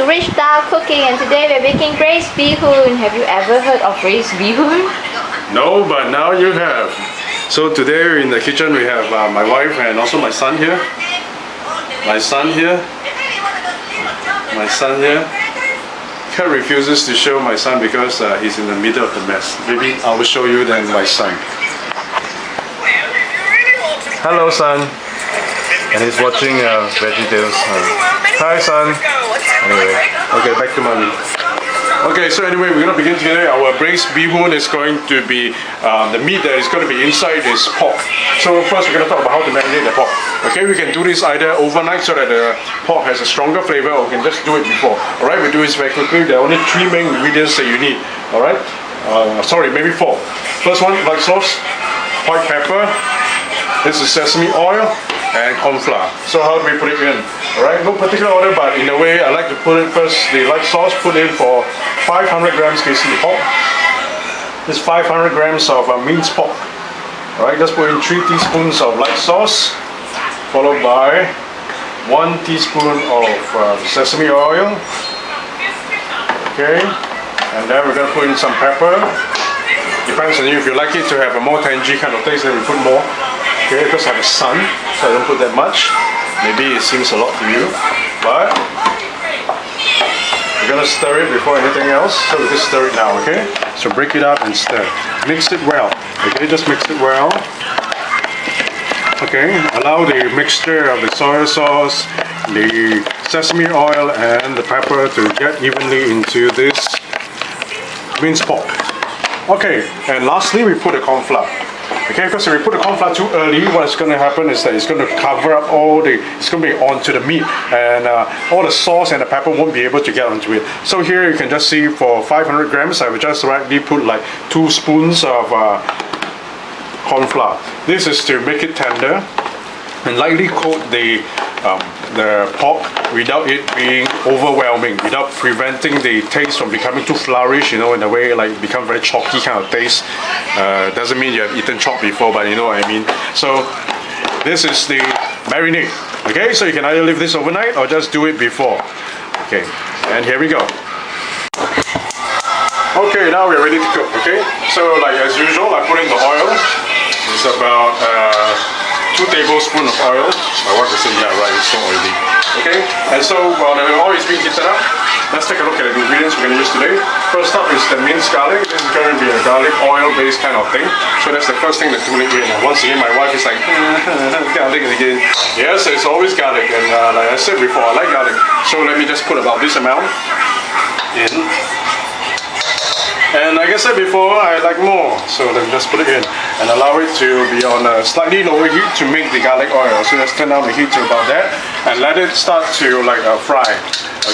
to Rich Style Cooking, and today we're making braised Bee Hoon. Have you ever heard of braised Bee Hoon? No, but now you have. So today in the kitchen we have my wife and also my son here. My son here. Kat refuses to show my son because he's in the middle of the mess. Maybe I will show you then my son. Hello, son. And he's watching VeggieTales. Hi, son. Anyway, okay, back to mommy. Okay, so anyway, we're going to begin today. Our braised Bee Hoon is going to be, the meat that is going to be inside is pork. So first we're going to talk about how to marinate the pork. Okay, we can do this either overnight so that the pork has a stronger flavor, or we can just do it before. Alright, we do this very quickly. There are only 3 main ingredients that you need. Alright, sorry, maybe 4. First one, light sauce, white pepper, this is sesame oil, and corn flour. So how do we put it in? Alright, no particular order, but in a way I like to put it first, the light sauce, put in for 500 grams KC pork. This 500 grams of minced pork. Alright, just put in 3 teaspoons of light sauce, followed by 1 teaspoon of sesame oil. Okay, and then we're going to put in some pepper. Depends on you, if you like it to have a more tangy kind of taste, then we put more. Okay, because I have a son, so I don't put that much. Maybe it seems a lot to you, but we're gonna stir it before anything else, so we just stir it now, okay? So break it up and stir. Mix it well, okay? Just mix it well. Okay, allow the mixture of the soy sauce, the sesame oil, and the pepper to get evenly into this minced pork. Okay, and lastly we put the corn flour. Okay, because if we put the corn flour too early, what's going to happen is that it's going to cover up it's going to be onto the meat, and all the sauce and the pepper won't be able to get onto it. So here you can just see for 500 grams, I would just rightly put like 2 spoons of corn flour. This is to make it tender and lightly coat the pork without it being overwhelming, without preventing the taste from becoming too flourish, you know, in a way like become very chalky kind of taste. Doesn't mean you have eaten chalk before, but you know what I mean. So this is the marinade. Okay, so you can either leave this overnight or just do it before. Okay, and here we go. Okay, now we're ready to cook. Okay, so like as usual, I put in the oil. It's about 2 tablespoons of oil. My wife will say, yeah, right, it's so oily. Okay, and so while the oil is being heated up, let's take a look at the ingredients we're going to use today. First up is the minced garlic. This is going to be a garlic oil-based kind of thing. So that's the first thing to put it in. And once again, my wife is like, garlic again. Yes, it's always garlic. And like I said before, I like garlic. So let me just put about this amount in. And like I said before, I like more, so let me just put it in and allow it to be on a slightly lower heat to make the garlic oil. So let's turn down the heat to about that and let it start to like fry,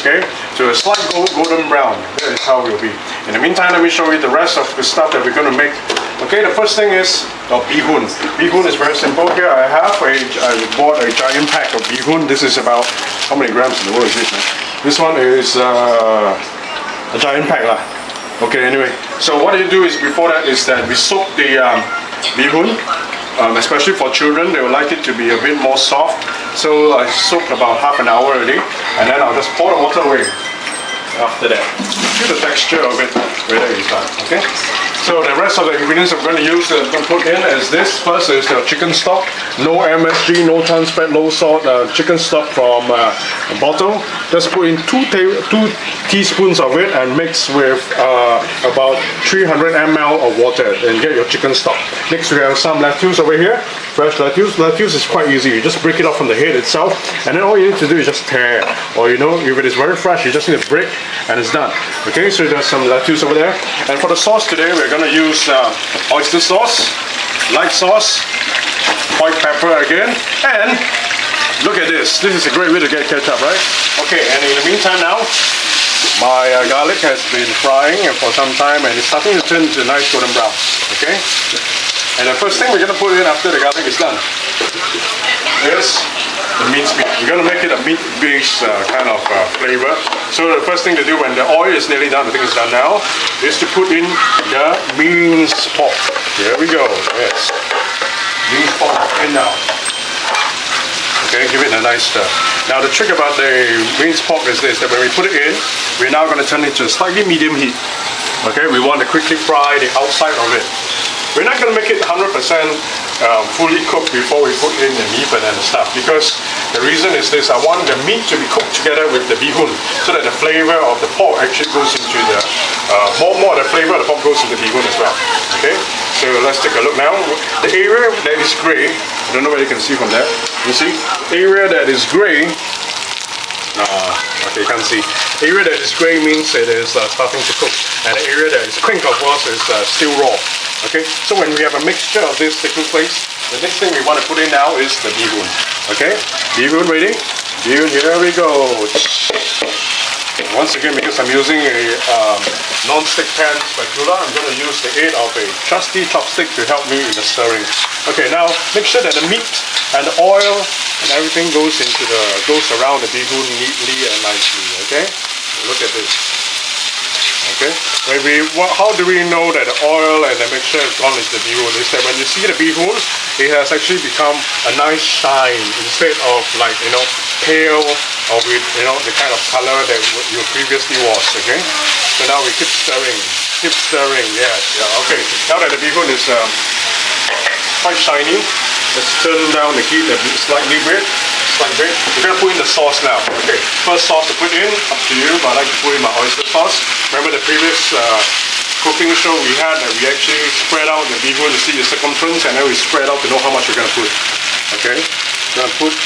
okay, to a slight golden brown. That is how it will be. In the meantime, let me show you the rest of the stuff that we're going to make. Okay, the first thing is Bee Hoon. Bee Hoon is very simple. Here I bought a giant pack of Bee Hoon. This is about, how many grams in the world is this, man? This one is a giant pack lah. Okay, anyway, so what you do is before that is that we soak the Bee Hoon, especially for children, they would like it to be a bit more soft. So I soaked about half an hour already, and then I'll just pour the water away after that. Feel the texture of it, whether it's done, okay? So the rest of the ingredients I'm going to use to put in is this. First is the chicken stock, no MSG, no trans fat, low salt chicken stock from a bottle. Just put in 2 teaspoons of it and mix with about 300 ml of water and get your chicken stock. Next we have some lettuce over here, fresh lettuce. Lettuce is quite easy, you just break it off from the head itself, and then all you need to do is just tear, or you know, if it is very fresh, you just need to break and it's done. Okay, so there's some lettuce over there. And for the sauce today, we're going to use oyster sauce, light sauce, white pepper again, and look at this. This is a great way to get ketchup, right? Okay, and in the meantime now, my garlic has been frying for some time and it's starting to turn to a nice golden brown. Okay, and the first thing we're going to put in after the garlic is done is the minced meat. We're going to make it a meat-based kind of flavor. So the first thing to do when the oil is nearly done, I think it's done now, is to put in the minced pork. Here we go. Yes, minced pork in now. Okay, give it a nice stir. Now the trick about the minced pork is this, that when we put it in, we're now going to turn it to a slightly medium heat. Okay, we want to quickly fry the outside of it. We're not going to make it 100% fully cooked before we put in the meat and the stuff, because the reason is this: I want the meat to be cooked together with the Bee Hoon, so that the flavor of the pork actually goes into the more the flavor of the pork goes into the Bee Hoon as well. Okay, so let's take a look now. The area that is gray, I don't know whether you can see from there. You see, area that is gray. Okay, you can't see. Area that is gray means it is starting to cook, and the area that is pink, of course, is still raw. Okay, so when we have a mixture of this taking place, the next thing we want to put in now is the Bee Hoon. Okay, Bee Hoon ready? Bee Hoon, here we go. Once again, because I'm using a non-stick pan spatula, I'm going to use the aid of a trusty chopstick to help me in the stirring. Okay, now make sure that the meat and the oil and everything goes around the Bee Hoon neatly and nicely. Okay, look at this. Okay, how do we know that the oil and the mixture has gone into the Bee Hoon? Is that when you see the Bee Hoon, it has actually become a nice shine instead of, like, pale, or with the kind of color that you previously was. Okay, so now we keep stirring. Yeah. Okay, now that the Bee Hoon is quite shiny, let's turn down the heat a bit, slightly bit. We're going to put in the sauce now. Okay, first sauce to put in, up to you, but I like to put in my oyster sauce. Remember the previous cooking show we had, that we actually spread out the Bee Hoon to see the circumference, and then we spread out to know how much we're going to put. Okay, we're going to put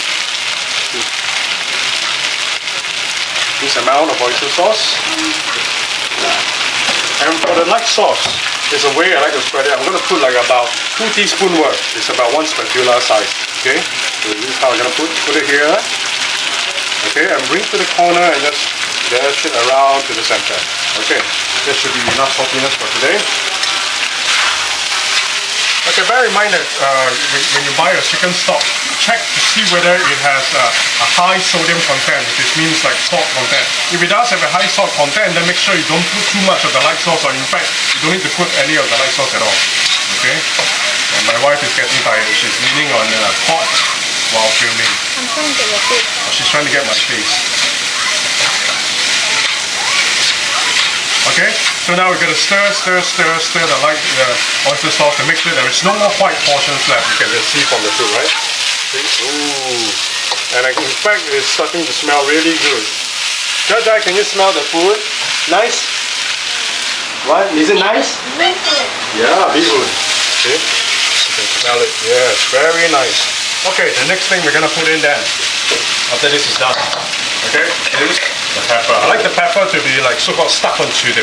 this amount of oyster sauce. And for the light sauce, there's a way I like to spread it. I'm going to put like about 2 teaspoons worth. It's about 1 spatula size. Okay, so this is how I'm going to put it here. Okay, and bring to the corner and just dash it around to the center. Okay, that should be enough saltiness for today. Okay, bear in mind that when you buy a chicken stock, check to see whether it has a high sodium content, which means like salt content. If it does have a high salt content, then make sure you don't put too much of the light sauce, or in fact, you don't need to put any of the light sauce at all. Okay? And my wife is getting tired. She's leaning on a pot while filming. I'm trying to get your face. Oh, she's trying to get my face. Okay, so now we're going to stir the oyster sauce to make sure there is no more white portions left. You can just see from the food, right? See? Ooh. And in fact, it's starting to smell really good. Jai, can you smell the food? Nice? What? Is it nice? Yeah, Bee Hoon. See? You can smell it. Yes, very nice. Okay, the next thing we're going to put in then, after this is done, okay, is the pepper. I like the pepper to be like so-called stuck onto the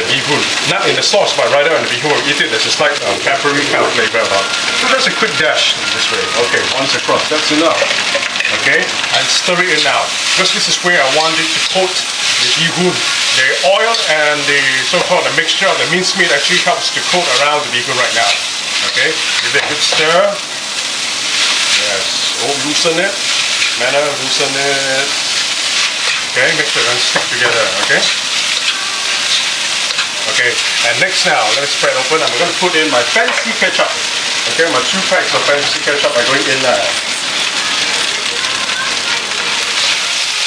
Bee Hoon. Not in the sauce, but rather on the Bee Hoon. Eat it, there's a slight peppery kind of flavor about it. So just a quick dash this way. Okay, once across, that's enough. Okay, and stir it in now. Because this is where I want it to coat the Bee Hoon. The oil and the so-called the mixture of the minced meat actually helps to coat around the Bee Hoon right now. Okay, give it a good stir. Yes, loosen it. Loosen it. Okay, make sure it stick together, okay? Okay, and next now, let's spread open. I'm going to put in my fancy ketchup. Okay, my 2 packs of fancy ketchup are going in there.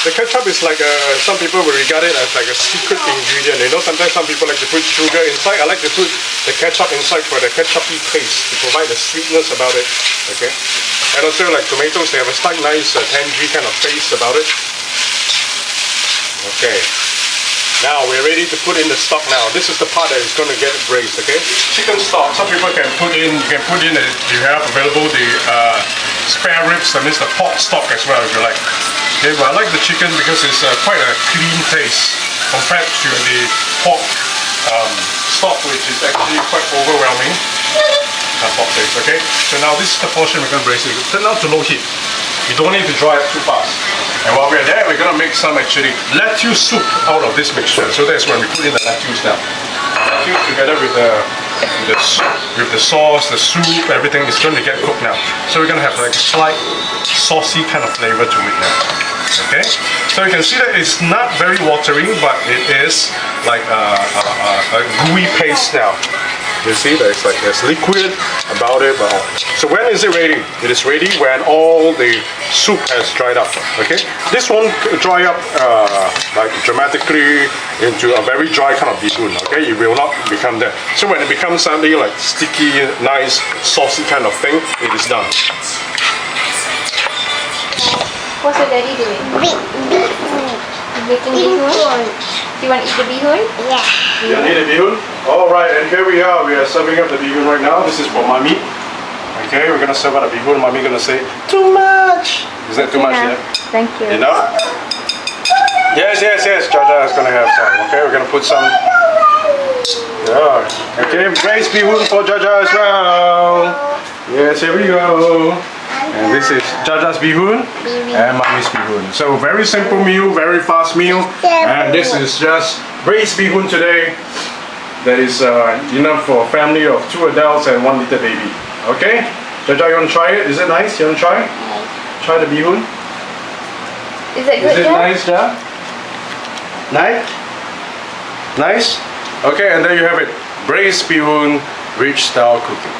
The ketchup is like some people will regard it as like a secret ingredient. Sometimes some people like to put sugar inside. I like to put the ketchup inside for the ketchupy taste, to provide the sweetness about it. Okay, and also like tomatoes, they have a slight nice tangy kind of taste about it. Okay, now we're ready to put in the stock now. This is the part that is going to get braised, okay? Chicken stock, some people can put in, you have available the spare ribs, that means the pork stock as well if you like. Okay, but I like the chicken because it's quite a clean taste compared to the pork stock, which is actually quite overwhelming. Pork taste, okay? So now this is the portion we're going to braise it. Turn out to low heat. You don't need to dry it too fast. And while we're there, we're going to make some actually lettuce soup out of this mixture. So that's when we put in the lettuce now. Lettuce together with the sauce, the soup, everything is going to get cooked now. So we're going to have like a slight saucy kind of flavor to it now. Okay? So you can see that it's not very watery, but it is like a gooey paste now. You see, there's liquid about it. But so when is it ready? It is ready when all the soup has dried up. Okay, this won't dry up like dramatically into a very dry kind of Bee Hoon. Okay, it will not become that. So when it becomes something like sticky, nice, saucy kind of thing, it is done. What's your daddy doing? Bee Hoon. Making Bee Hoon? Do you want to eat the Bee Hoon? Yeah. You need a Bee Hoon? Alright, and here we are. We are serving up the Bee Hoon right now. This is for Mommy. Okay, we're gonna serve out the Bee Hoon. Mommy gonna say, too much! Is that too much? Yeah? Thank you. Enough? Yes. Jaja is gonna have some. Okay, we're gonna put some. Yeah. Okay, braised Bee Hoon for Jaja as well. Yes, here we go. And this is Jaja's Bee Hoon and Mommy's Bee Hoon. So very simple meal, very fast meal. And this is just braised Bee Hoon today. That is enough for a family of 2 adults and 1 little baby. Okay? Jaja, you want to try it? Is it nice? You want to try? Try the Bee Hoon. Is it good, Is it Jack? nice, Ja? Nice? Nice? Okay, and there you have it. Braised Bee Hoon, rich style cooking.